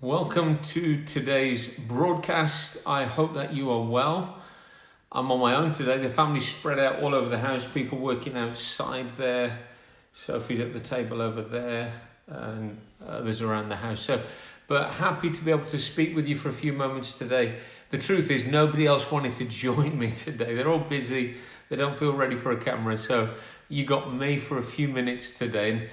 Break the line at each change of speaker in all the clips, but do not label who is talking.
Welcome to today's broadcast. I hope that you are well. I'm on my own today. The family's spread out all over the house, people working outside there. Sophie's at the table over there and others around the house. But happy to be able to speak with you for a few moments today. The truth is nobody else wanted to join me today. They're all busy. They don't feel ready for a camera. So you got me for a few minutes today.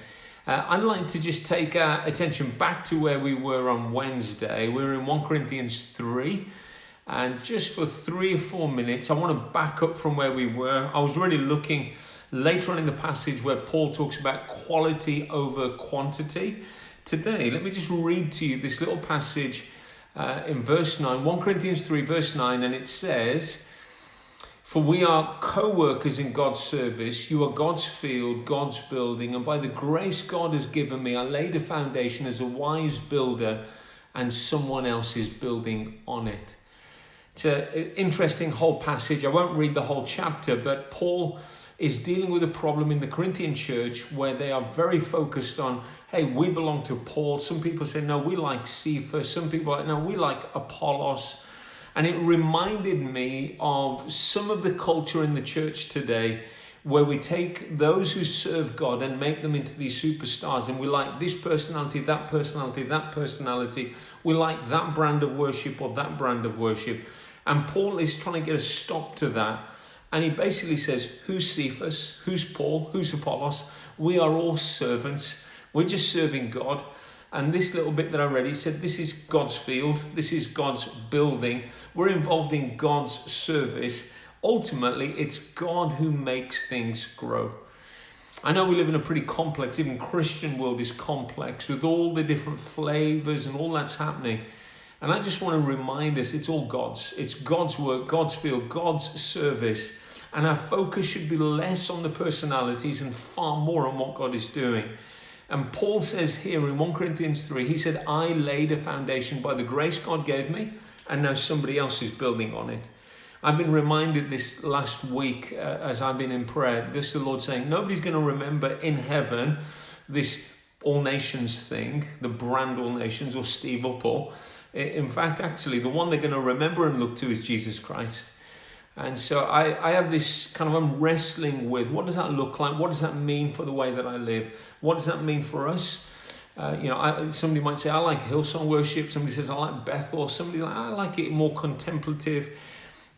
I'd like to just take our attention back to where we were on Wednesday. We were in 1 Corinthians 3. And just for 3 or 4 minutes, I want to back up from where we were. I was really looking later on in the passage where Paul talks about quality over quantity. Today, let me just read to you this little passage in verse 9, 1 Corinthians 3, verse 9, and it says, "For we are co-workers in God's service. You are God's field, God's building, and by the grace God has given me, I laid a foundation as a wise builder, and someone else is building on it." It's an interesting whole passage. I won't read the whole chapter, but Paul is dealing with a problem in the Corinthian church where they are very focused on, hey, we belong to Paul. Some people say, no, we like Cephas. Some people are like, no, we like Apollos. And it reminded me of some of the culture in the church today where we take those who serve God and make them into these superstars. And we like this personality, that personality, that personality. We like that brand of worship or that brand of worship. And Paul is trying to get a stop to that. And he basically says, who's Cephas? Who's Paul? Who's Apollos? We are all servants. We're just serving God. And this little bit that I read, he said, this is God's field. This is God's building. We're involved in God's service. Ultimately, it's God who makes things grow. I know we live in a pretty complex, even Christian world is complex with all the different flavors and all that's happening. And I just want to remind us, it's all God's. It's God's work, God's field, God's service. And our focus should be less on the personalities and far more on what God is doing. And Paul says here in 1 Corinthians 3, he said, I laid a foundation by the grace God gave me, and now somebody else is building on it. I've been reminded this last week as I've been in prayer, this the Lord saying, nobody's going to remember in heaven this all nations thing, the brand all nations or Steve or Paul. In fact, actually, the one they're going to remember and look to is Jesus Christ. And so I have this kind of, I'm wrestling with, what does that look like? What does that mean for the way that I live? What does that mean for us? Somebody might say, I like Hillsong worship. Somebody says, I like Bethel. Somebody, I like it more contemplative.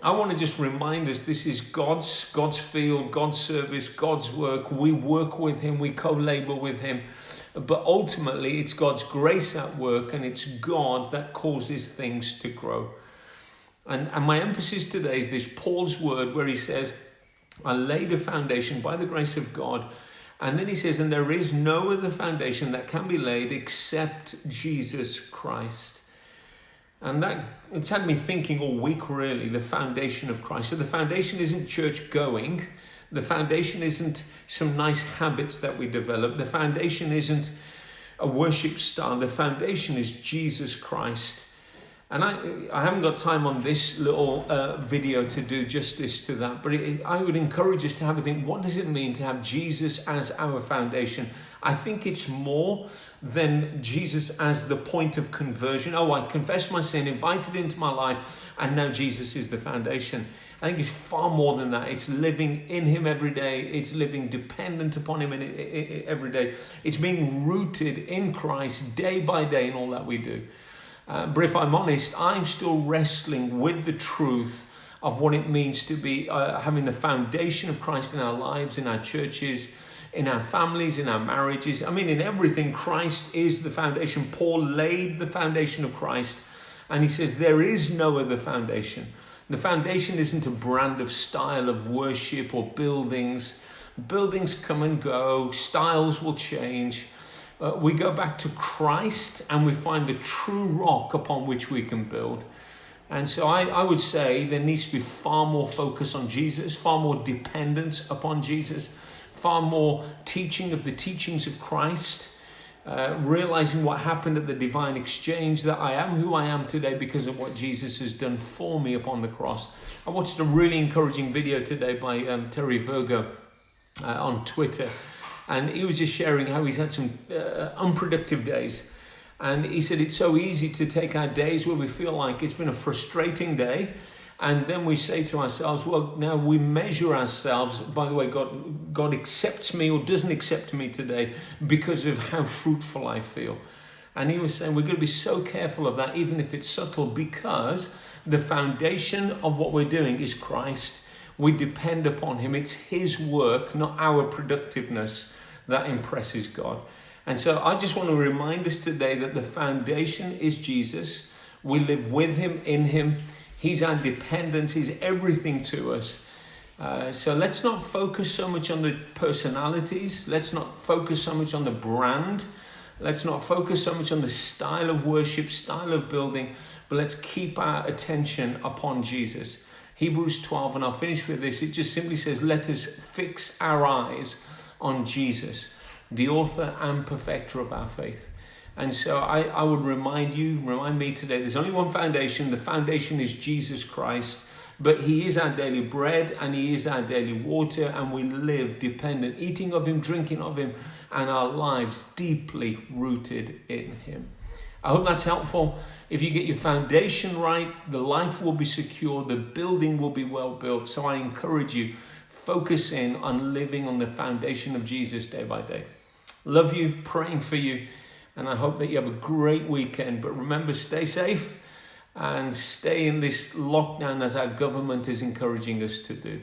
I want to just remind us, this is God's field, God's service, God's work. We work with him. We co-labor with him. But ultimately, it's God's grace at work, and it's God that causes things to grow. And my emphasis today is this Paul's word where he says, I laid a foundation by the grace of God. And then he says, and there is no other foundation that can be laid except Jesus Christ. And that it's had me thinking all week, really, the foundation of Christ. So the foundation isn't church going. The foundation isn't some nice habits that we develop. The foundation isn't a worship style. The foundation is Jesus Christ. And I haven't got time on this little video to do justice to that, but I would encourage us to have a think, what does it mean to have Jesus as our foundation? I think it's more than Jesus as the point of conversion. Oh, I confess my sin, invited into my life, and now Jesus is the foundation. I think it's far more than that. It's living in him every day. It's living dependent upon him every day. It's being rooted in Christ day by day in all that we do. But if I'm honest, I'm still wrestling with the truth of what it means to be having the foundation of Christ in our lives, in our churches, in our families, in our marriages. I mean, in everything, Christ is the foundation. Paul laid the foundation of Christ, and he says there is no other foundation. The foundation isn't a brand of style of worship or buildings. Buildings come and go. Styles will change. We go back to Christ and we find the true rock upon which we can build. And so I would say there needs to be far more focus on Jesus, far more dependence upon Jesus, far more teaching of the teachings of Christ, realizing what happened at the divine exchange, that I am who I am today because of what Jesus has done for me upon the cross. I watched a really encouraging video today by Virgo on Twitter. And he was just sharing how he's had some unproductive days. And he said it's so easy to take our days where we feel like it's been a frustrating day, and then we say to ourselves, well, now we measure ourselves, by the way, God accepts me or doesn't accept me today because of how fruitful I feel. And he was saying we're going to be so careful of that, even if it's subtle, because the foundation of what we're doing is Christ. We depend upon him. It's his work, not our productiveness, that impresses God. And so I just want to remind us today that the foundation is Jesus. We live with him, in him. He's our dependence. He's everything to us. So let's not focus so much on the personalities. Let's not focus so much on the brand. Let's not focus so much on the style of worship, style of building, but let's keep our attention upon Jesus. Hebrews 12, and I'll finish with this. It just simply says, let us fix our eyes on Jesus, the author and perfecter of our faith. And so I would remind me today, there's only one foundation. The foundation is Jesus Christ, but he is our daily bread and he is our daily water, and we live dependent, eating of him, drinking of him, and our lives deeply rooted in him. I hope that's helpful. If you get your foundation right, the life will be secure, the building will be well built. So I encourage you, focus in on living on the foundation of Jesus day by day. Love you, praying for you, and I hope that you have a great weekend. But remember, stay safe and stay in this lockdown as our government is encouraging us to do.